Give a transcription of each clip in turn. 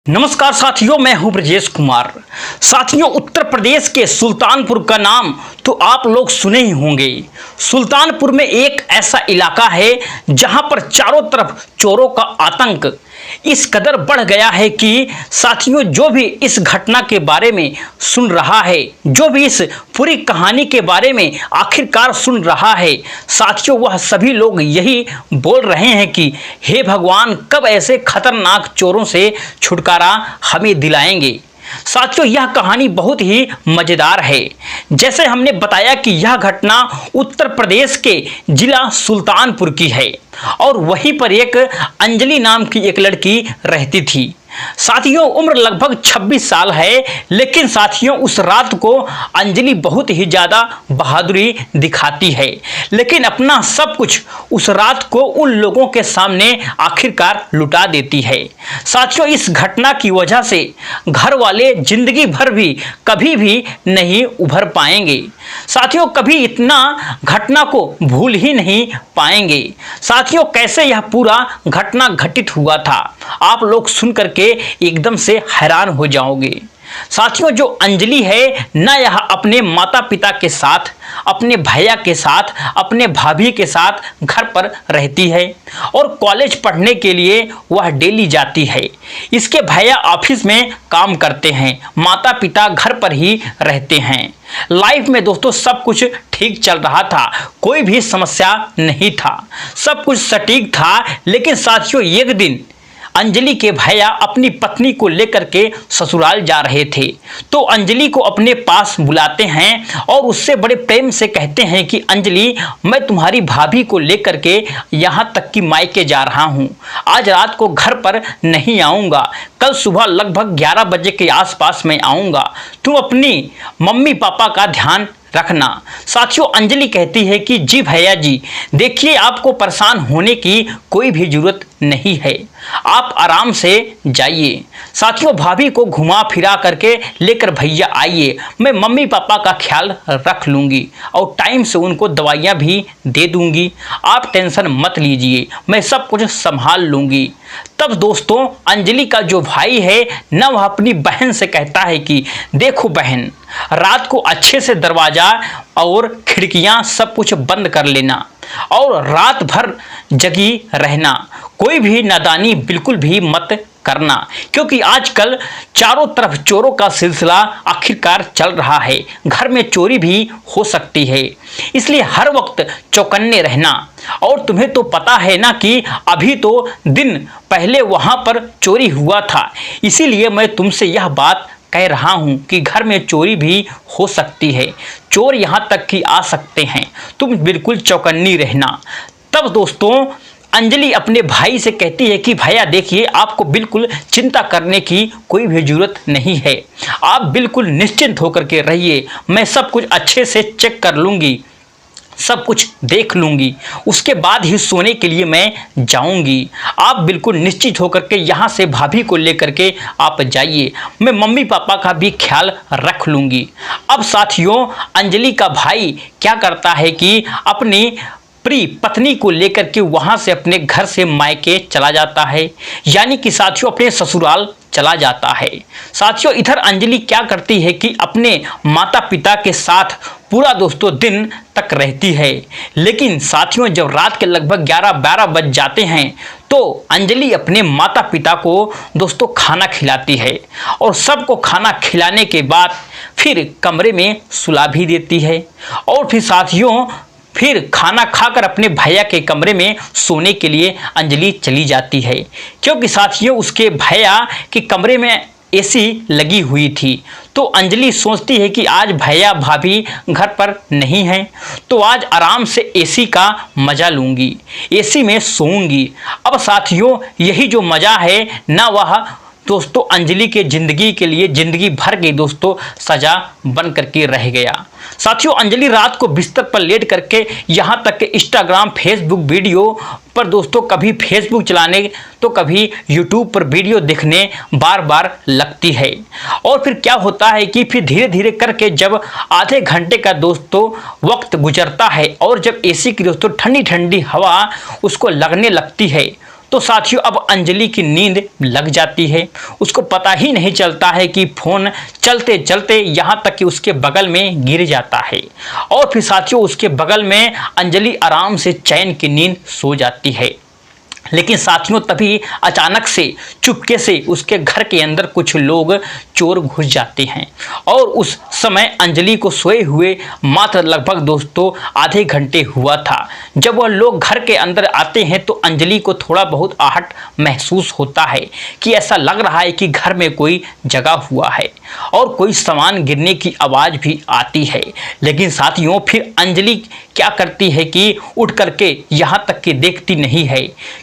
नमस्कार साथियों, मैं हूं ब्रजेश कुमार। साथियों, उत्तर प्रदेश के सुल्तानपुर का नाम तो आप लोग सुने ही होंगे। सुल्तानपुर में एक ऐसा इलाका है जहां पर चारों तरफ चोरों का आतंक इस कदर बढ़ गया है कि साथियों, जो भी इस घटना के बारे में सुन रहा है, जो भी इस पूरी कहानी के बारे में आखिरकार सुन रहा है, साथियों, वह सभी लोग यही बोल रहे हैं कि हे भगवान, कब ऐसे खतरनाक चोरों से छुटकारा हमें दिलाएंगे। साथियों, यह कहानी बहुत ही मज़ेदार है। जैसे हमने बताया कि यह घटना उत्तर प्रदेश के जिला सुल्तानपुर की है और वहीं पर एक अंजलि नाम की एक लड़की रहती थी। साथियों, उम्र लगभग 26 साल है, लेकिन साथियों, उस रात को अंजलि बहुत ही ज़्यादा बहादुरी दिखाती है, लेकिन अपना सब कुछ उस रात को उन लोगों के सामने आखिरकार लुटा देती है। साथियों, इस घटना की वजह से घर वाले जिंदगी भर भी कभी भी नहीं उभर पाएंगे। साथियों, कभी इतना घटना को भूल ही नहीं पाएंगे। साथियों, कैसे यह पूरा घटना घटित हुआ था, आप लोग सुन करके एकदम से हैरान हो जाओगे। साथियों, जो अंजलि है ना, यह अपने माता पिता के साथ, अपने भैया के साथ, अपने भाभी के साथ घर पर रहती है और कॉलेज पढ़ने के लिए वह डेली जाती है। इसके भैया ऑफिस में काम करते हैं, माता पिता घर पर ही रहते हैं। लाइफ में दोस्तों सब कुछ ठीक चल रहा था, कोई भी समस्या नहीं था, सब कुछ सटीक था। लेकिन साथियों, एक दिन अंजलि के भैया अपनी पत्नी को लेकर के ससुराल जा रहे थे, तो अंजलि को अपने पास बुलाते हैं और उससे बड़े प्रेम से कहते हैं कि अंजलि, मैं तुम्हारी भाभी को लेकर के यहाँ तक कि मायके जा रहा हूँ। आज रात को घर पर नहीं आऊँगा, कल सुबह लगभग 11 बजे के आसपास मैं आऊँगा। तुम अपनी मम्मी पापा का ध्यान रखना। साथियों, अंजलि कहती है कि जी भैया जी, देखिए, आपको परेशान होने की कोई भी जरूरत नहीं है, आप आराम से जाइए। साथियों, भाभी को घुमा फिरा करके लेकर भैया आइए, मैं मम्मी पापा का ख्याल रख लूँगी और टाइम से उनको दवाइयाँ भी दे दूँगी, आप टेंशन मत लीजिए, मैं सब कुछ संभाल लूँगी। तब दोस्तों, अंजलि का जो भाई है ना, वह अपनी बहन से कहता है कि देखो बहन, रात को अच्छे से दरवाज़ा और खिड़कियां सब कुछ बंद कर लेना और रात भर जगी रहना, कोई भी नादानी बिल्कुल भी मत करना, क्योंकि आजकल चारों तरफ चोरों का सिलसिला आखिरकार चल रहा है, घर में चोरी भी हो सकती है, इसलिए हर वक्त चौकन्ने रहना। और तुम्हें तो पता है ना कि अभी तो दिन पहले वहां पर चोरी हुआ था, इसीलिए मैं तुमसे यह बात कह रहा हूं कि घर में चोरी भी हो सकती है, चोर यहां तक कि आ सकते हैं, तुम बिल्कुल चौकन्नी रहना। तब दोस्तों, अंजलि अपने भाई से कहती है कि भैया देखिए, आपको बिल्कुल चिंता करने की कोई भी जरूरत नहीं है, आप बिल्कुल निश्चिंत होकर के रहिए, मैं सब कुछ अच्छे से चेक कर लूँगी, सब कुछ देख लूँगी, उसके बाद ही सोने के लिए मैं जाऊँगी। आप बिल्कुल निश्चित होकर के यहाँ से भाभी को लेकर के आप जाइए, मैं मम्मी पापा का भी ख्याल रख लूँगी। अब साथियों, अंजलि का भाई क्या करता है कि अपनी प्रिय पत्नी को लेकर के वहाँ से अपने घर से मायके चला जाता है, यानी कि साथियों अपने ससुराल चला जाता है। साथियों, इधर अंजलि क्या करती है कि अपने माता पिता के साथ पूरा दोस्तों दिन तक रहती है। लेकिन साथियों, जब रात के लगभग 11-12 बज जाते हैं तो अंजलि अपने माता पिता को दोस्तों खाना खिलाती है और सबको खाना खिलाने के बाद फिर कमरे में सुला भी देती है और फिर साथियों फिर खाना खाकर अपने भैया के कमरे में सोने के लिए अंजलि चली जाती है, क्योंकि साथियों उसके भैया के कमरे में एसी लगी हुई थी। तो अंजलि सोचती है कि आज भैया भाभी घर पर नहीं हैं, तो आज आराम से एसी का मज़ा लूँगी, एसी में सोऊंगी। अब साथियों, यही जो मज़ा है ना, वह दोस्तों अंजलि के ज़िंदगी के लिए ज़िंदगी भर की दोस्तों सज़ा बन करके रह गया। साथियों, अंजलि रात को बिस्तर पर लेट करके यहाँ तक कि इंस्टाग्राम फेसबुक वीडियो पर दोस्तों कभी फेसबुक चलाने तो कभी यूट्यूब पर वीडियो देखने बार बार लगती है। और फिर क्या होता है कि फिर धीरे धीरे करके जब आधे घंटे का दोस्तों वक्त गुजरता है और जब एसी की दोस्तों ठंडी ठंडी हवा उसको लगने लगती है, तो साथियों अब अंजलि की नींद लग जाती है। उसको पता ही नहीं चलता है कि फोन चलते चलते यहाँ तक कि उसके बगल में गिर जाता है और फिर साथियों उसके बगल में अंजलि आराम से चैन की नींद सो जाती है। लेकिन साथियों तभी अचानक से चुपके से उसके घर के अंदर कुछ लोग चोर घुस जाते हैं और उस समय अंजलि को सोए हुए मात्र लगभग दोस्तों आधे घंटे हुआ था। जब वह लोग घर के अंदर आते हैं तो अंजलि को थोड़ा बहुत आहट महसूस होता है कि ऐसा लग रहा है कि घर में कोई जगा हुआ है और कोई सामान गिरने की आवाज़ भी आती है। लेकिन साथियों फिर अंजलि क्या करती है कि उठ करके यहाँ तक कि देखती नहीं है,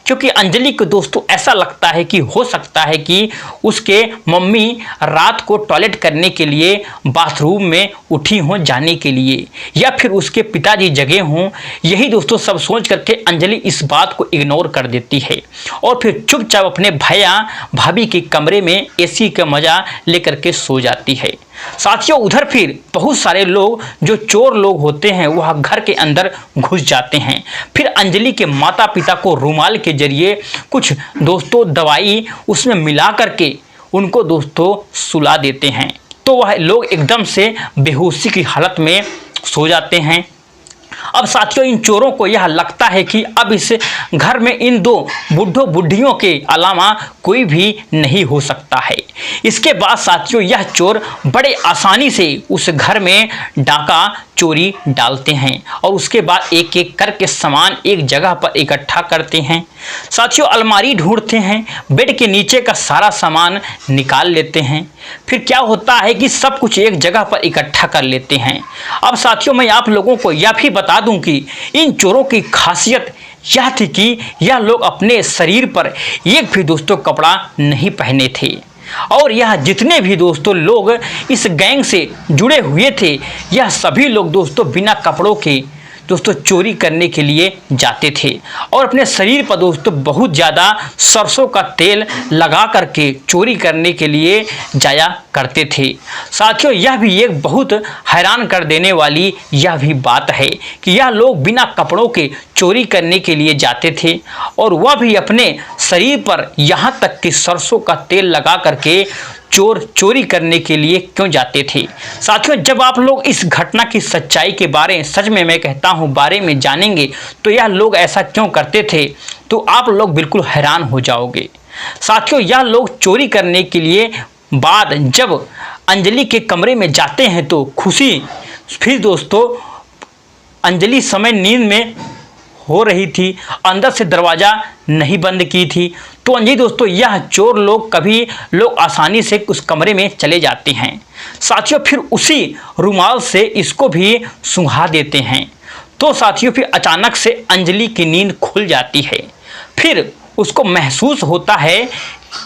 क्योंकि अंजलि को दोस्तों ऐसा लगता है कि हो सकता है कि उसके मम्मी रात को टॉयलेट करने के लिए बाथरूम में उठी हों जाने के लिए, या फिर उसके पिताजी जगे हों। यही दोस्तों सब सोच करके अंजलि इस बात को इग्नोर कर देती है और फिर चुपचाप अपने भैया भाभी के कमरे में एसी का मजा लेकर के सो जाती है। साथियों उधर फिर बहुत सारे लोग जो चोर लोग होते हैं वह घर के अंदर घुस जाते हैं। फिर अंजलि के माता पिता को रुमाल के जरिए कुछ दोस्तों दवाई उसमें मिला करके उनको दोस्तों सुला देते हैं, तो वह लोग एकदम से बेहोशी की हालत में सो जाते हैं। अब साथियों इन चोरों को यह लगता है कि अब इस घर में इन दो बुढ़ों बुढ़ियों के अलावा कोई भी नहीं हो सकता है। इसके बाद साथियों यह चोर बड़े आसानी से उस घर में डाका चोरी डालते हैं और उसके बाद एक एक करके सामान एक जगह पर इकट्ठा करते हैं। साथियों अलमारी ढूंढते हैं, बेड के नीचे का सारा सामान निकाल लेते हैं। फिर क्या होता है कि सब कुछ एक जगह पर इकट्ठा कर लेते हैं। अब साथियों मैं आप लोगों को यह भी बता दूं कि इन चोरों की खासियत यह थी कि यह लोग अपने शरीर पर एक भी दोस्तों कपड़ा नहीं पहने थे और यह जितने भी दोस्तों लोग इस गैंग से जुड़े हुए थे यह सभी लोग दोस्तों बिना कपड़ों के दोस्तों चोरी करने के लिए जाते थे और अपने शरीर पर दोस्तों बहुत ज़्यादा सरसों का तेल लगा करके चोरी करने के लिए जाया करते थे। साथियों यह भी एक बहुत हैरान कर देने वाली यह भी बात है कि यह लोग बिना कपड़ों के चोरी करने के लिए जाते थे और वह भी अपने शरीर पर यहाँ तक कि सरसों का तेल लगा करके चोरी करने के लिए क्यों जाते थे। साथियों जब आप लोग इस घटना की सच्चाई के बारे सच में मैं कहता हूँ बारे में जानेंगे तो यह लोग ऐसा क्यों करते थे तो आप लोग बिल्कुल हैरान हो जाओगे। साथियों यह लोग चोरी करने के लिए बाद जब अंजलि के कमरे में जाते हैं तो खुशी फिर दोस्तों अंजलि समय नींद में हो रही थी, अंदर से दरवाज़ा नहीं बंद की थी, तो अंजलि दोस्तों यह चोर लोग कभी लोग आसानी से उस कमरे में चले जाते हैं। साथियों फिर उसी रुमाल से इसको भी सुंघा देते हैं, तो साथियों फिर अचानक से अंजलि की नींद खुल जाती है। फिर उसको महसूस होता है,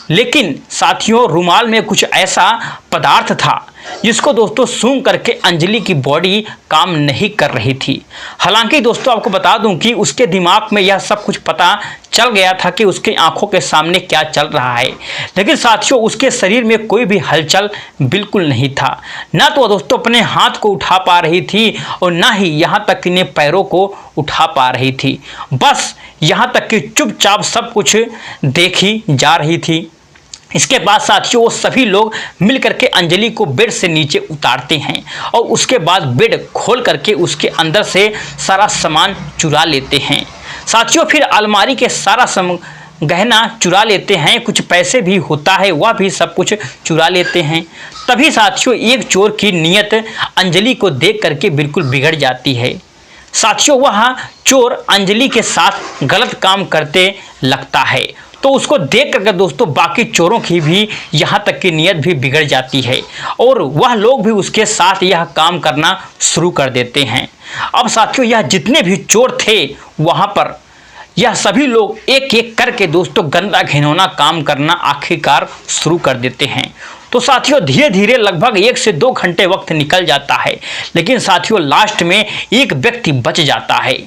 लेकिन साथियों रुमाल में कुछ ऐसा पदार्थ था जिसको दोस्तों सूंघ करके अंजलि की बॉडी काम नहीं कर रही थी। हालांकि दोस्तों आपको बता दूं कि उसके दिमाग में यह सब कुछ पता चल गया था कि उसके आंखों के सामने क्या चल रहा है, लेकिन साथियों उसके शरीर में कोई भी हलचल बिल्कुल नहीं था। ना तो दोस्तों अपने हाथ को उठा पा रही थी और ना ही यहाँ तक कि पैरों को उठा पा रही थी, बस यहाँ तक कि चुपचाप सब कुछ देखी जा रही थी। इसके बाद साथियों वो सभी लोग मिल करके अंजलि को बेड से नीचे उतारते हैं और उसके बाद बेड खोल करके उसके अंदर से सारा सामान चुरा लेते हैं। साथियों फिर अलमारी के सारा गहना चुरा लेते हैं, कुछ पैसे भी होता है वह भी सब कुछ चुरा लेते हैं। तभी साथियों एक चोर की नीयत अंजलि को देख करके बिल्कुल बिगड़ जाती है। साथियों वह चोर अंजलि के साथ गलत काम करते लगता है, तो उसको देख करके दोस्तों बाकी चोरों की भी यहाँ तक की नीयत भी बिगड़ जाती है और वह लोग भी उसके साथ यह काम करना शुरू कर देते हैं। अब साथियों यह जितने भी चोर थे वहाँ पर यह सभी लोग एक एक करके दोस्तों गंदा घिनौना काम करना आखिरकार शुरू कर देते हैं। तो साथियों धीरे धीरे लगभग 1 से 2 घंटे वक्त निकल जाता है, लेकिन साथियों लास्ट में एक व्यक्ति बच जाता है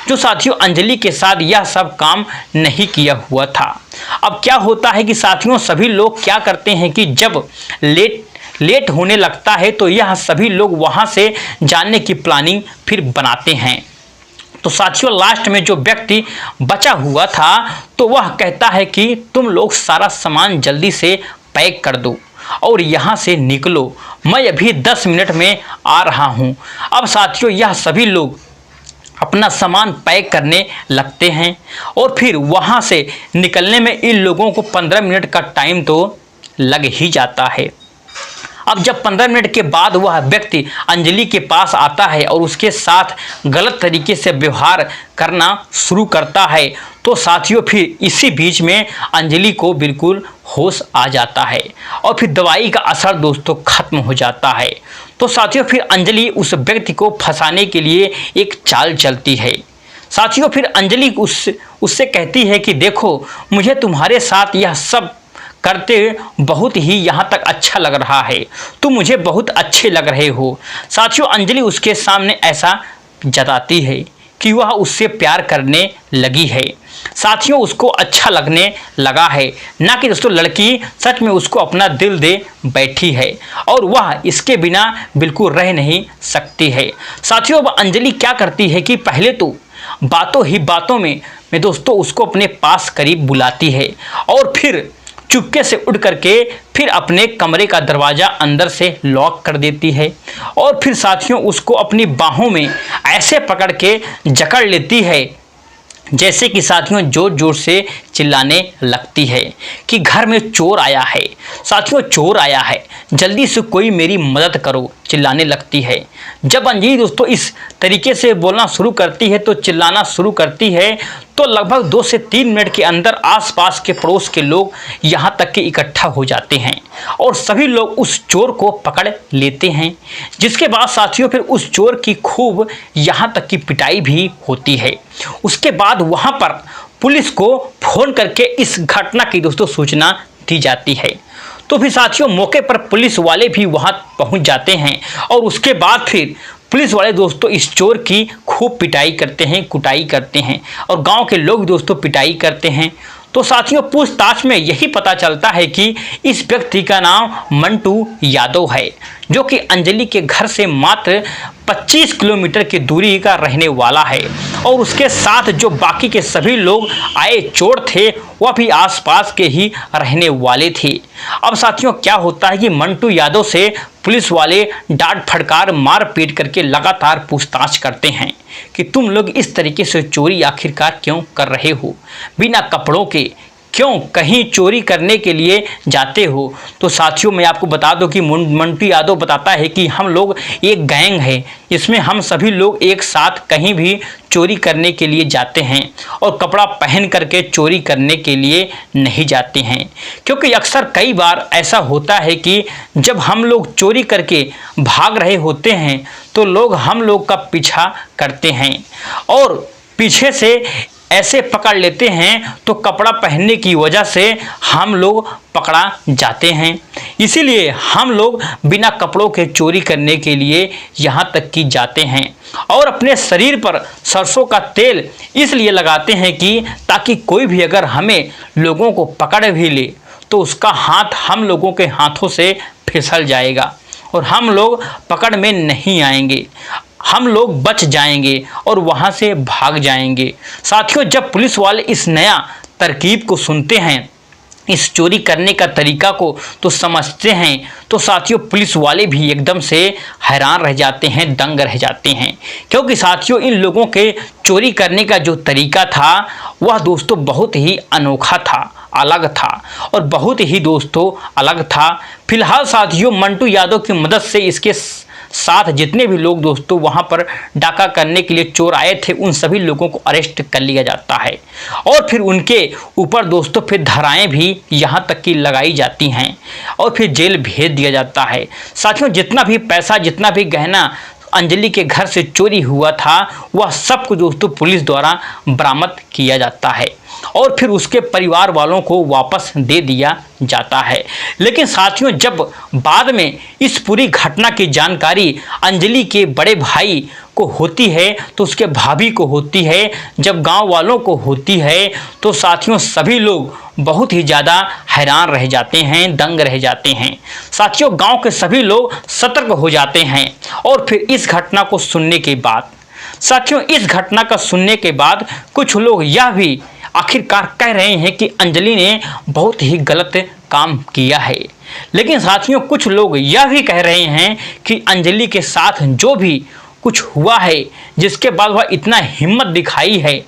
जो साथियों अंजलि के साथ यह सब काम नहीं किया हुआ था। अब क्या होता है कि साथियों सभी लोग क्या करते हैं कि जब लेट होने लगता है तो यह सभी लोग वहां से जाने की प्लानिंग फिर बनाते हैं। तो तो साथियों लास्ट में जो व्यक्ति बचा हुआ था तो वह कहता है कि तुम लोग सारा सामान जल्दी से पैक कर दो और यहाँ से निकलो, मैं अभी 10 मिनट में आ रहा हूँ। अब साथियों यह सभी लोग अपना सामान पैक करने लगते हैं और फिर वहाँ से निकलने में इन लोगों को 15 मिनट का टाइम तो लग ही जाता है। अब जब 15 मिनट के बाद वह व्यक्ति अंजलि के पास आता है और उसके साथ गलत तरीके से व्यवहार करना शुरू करता है तो साथियों फिर इसी बीच में अंजलि को बिल्कुल होश आ जाता है और फिर दवाई का असर दोस्तों खत्म हो जाता है। तो साथियों फिर अंजलि उस व्यक्ति को फंसाने के लिए एक चाल चलती है। साथियों फिर अंजलि उससे कहती है कि देखो, मुझे तुम्हारे साथ यह सब करते बहुत ही यहाँ तक अच्छा लग रहा है, तुम मुझे बहुत अच्छे लग रहे हो। साथियों अंजलि उसके सामने ऐसा जताती है कि वह उससे प्यार करने लगी है। साथियों उसको अच्छा लगने लगा है, ना कि दोस्तों लड़की सच में उसको अपना दिल दे बैठी है और वह इसके बिना बिल्कुल रह नहीं सकती है। साथियों अब अंजलि क्या करती है कि पहले तो बातों ही बातों में दोस्तों उसको अपने पास करीब बुलाती है और फिर चुपके से उठ करके फिर अपने कमरे का दरवाज़ा अंदर से लॉक कर देती है और फिर साथियों उसको अपनी बाहों में ऐसे पकड़ के जकड़ लेती है जैसे कि साथियों जोर जोर से चिल्लाने लगती है कि घर में चोर आया है, साथियों चोर आया है, जल्दी से कोई मेरी मदद करो, चिल्लाने लगती है। जब अंजलि दोस्तों इस तरीके से बोलना शुरू करती है तो चिल्लाना शुरू करती है तो लगभग 2 से 3 मिनट के अंदर आसपास के पड़ोस के लोग यहाँ तक कि इकट्ठा हो जाते हैं और सभी लोग उस चोर को पकड़ लेते हैं, जिसके बाद साथियों फिर उस चोर की खूब यहाँ तक कि पिटाई भी होती है। उसके बाद वहाँ पर पुलिस को फ़ोन करके इस घटना की दोस्तों सूचना दी जाती है। तो फिर साथियों मौके पर पुलिस वाले भी वहाँ पहुँच जाते हैं और उसके बाद फिर पुलिस वाले दोस्तों इस चोर की खूब पिटाई करते हैं, कुटाई करते हैं और गांव के लोग दोस्तों पिटाई करते हैं। तो साथियों पूछताछ में यही पता चलता है कि इस व्यक्ति का नाम मंटू यादव है, जो कि अंजलि के घर से मात्र 25 किलोमीटर की दूरी का रहने वाला है और उसके साथ जो बाकी के सभी लोग आए चोर थे वह भी आसपास के ही रहने वाले थे। अब साथियों क्या होता है कि मंटू यादव से पुलिस वाले डांट फटकार मार पीट करके लगातार पूछताछ करते हैं कि तुम लोग इस तरीके से चोरी आखिरकार क्यों कर रहे हो, बिना कपड़ों के क्यों कहीं चोरी करने के लिए जाते हो। तो साथियों मैं आपको बता दूं कि मंटू यादव बताता है कि हम लोग एक गैंग है, इसमें हम सभी लोग एक साथ कहीं भी चोरी करने के लिए जाते हैं और कपड़ा पहन करके चोरी करने के लिए नहीं जाते हैं, क्योंकि अक्सर कई बार ऐसा होता है कि जब हम लोग चोरी करके भाग रहे होते हैं तो लोग हम लोग का पीछा करते हैं और पीछे से ऐसे पकड़ लेते हैं तो कपड़ा पहनने की वजह से हम लोग पकड़ा जाते हैं। इसीलिए हम लोग बिना कपड़ों के चोरी करने के लिए यहाँ तक कि जाते हैं और अपने शरीर पर सरसों का तेल इसलिए लगाते हैं कि ताकि कोई भी अगर हमें लोगों को पकड़ भी ले तो उसका हाथ हम लोगों के हाथों से फिसल जाएगा और हम लोग पकड़ में नहीं आएंगे, हम लोग बच जाएंगे और वहाँ से भाग जाएंगे। साथियों जब पुलिस वाले इस नया तरकीब को सुनते हैं, इस चोरी करने का तरीका को तो समझते हैं, तो साथियों पुलिस वाले भी एकदम से हैरान रह जाते हैं, दंग रह जाते हैं, क्योंकि साथियों इन लोगों के चोरी करने का जो तरीका था वह दोस्तों बहुत ही अनोखा था, अलग था और बहुत ही दोस्तों अलग था। फिलहाल साथियों मंटू यादव की मदद से इसके साथ जितने भी लोग दोस्तों वहां पर डाका करने के लिए चोर आए थे उन सभी लोगों को अरेस्ट कर लिया जाता है और फिर उनके ऊपर दोस्तों फिर धाराएं भी यहां तक कि लगाई जाती हैं और फिर जेल भेज दिया जाता है। साथियों जितना भी पैसा, जितना भी गहना अंजलि के घर से चोरी हुआ था वह सब कुछ दोस्तों पुलिस द्वारा बरामद किया जाता है और फिर उसके परिवार वालों को वापस दे दिया जाता है। लेकिन साथियों जब बाद में इस पूरी घटना की जानकारी अंजलि के बड़े भाई को होती है तो उसके भाभी को होती है, जब गांव वालों को होती है तो साथियों सभी लोग बहुत ही ज़्यादा हैरान रह जाते हैं, दंग रह जाते हैं। साथियों गांव के सभी लोग सतर्क हो जाते हैं और फिर इस घटना को सुनने के बाद साथियों, इस घटना का सुनने के बाद कुछ लोग यह भी आखिरकार कह रहे हैं कि अंजलि ने बहुत ही गलत काम किया है। लेकिन साथियों, कुछ लोग यह भी कह रहे हैं कि अंजलि के साथ जो भी कुछ हुआ है, जिसके बाद वह इतना हिम्मत दिखाई है,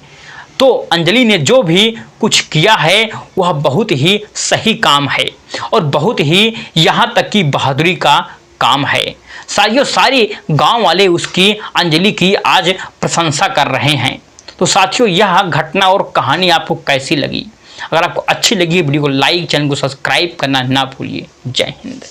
तो अंजलि ने जो भी कुछ किया है वह बहुत ही सही काम है और बहुत ही यहाँ तक कि बहादुरी का काम है। साथियों, सारे गांव वाले उसकी अंजलि की आज प्रशंसा कर रहे हैं। तो साथियों, यह घटना और कहानी आपको कैसी लगी? अगर आपको अच्छी लगी वीडियो को लाइक, चैनल को सब्सक्राइब करना ना भूलिए। जय हिंद।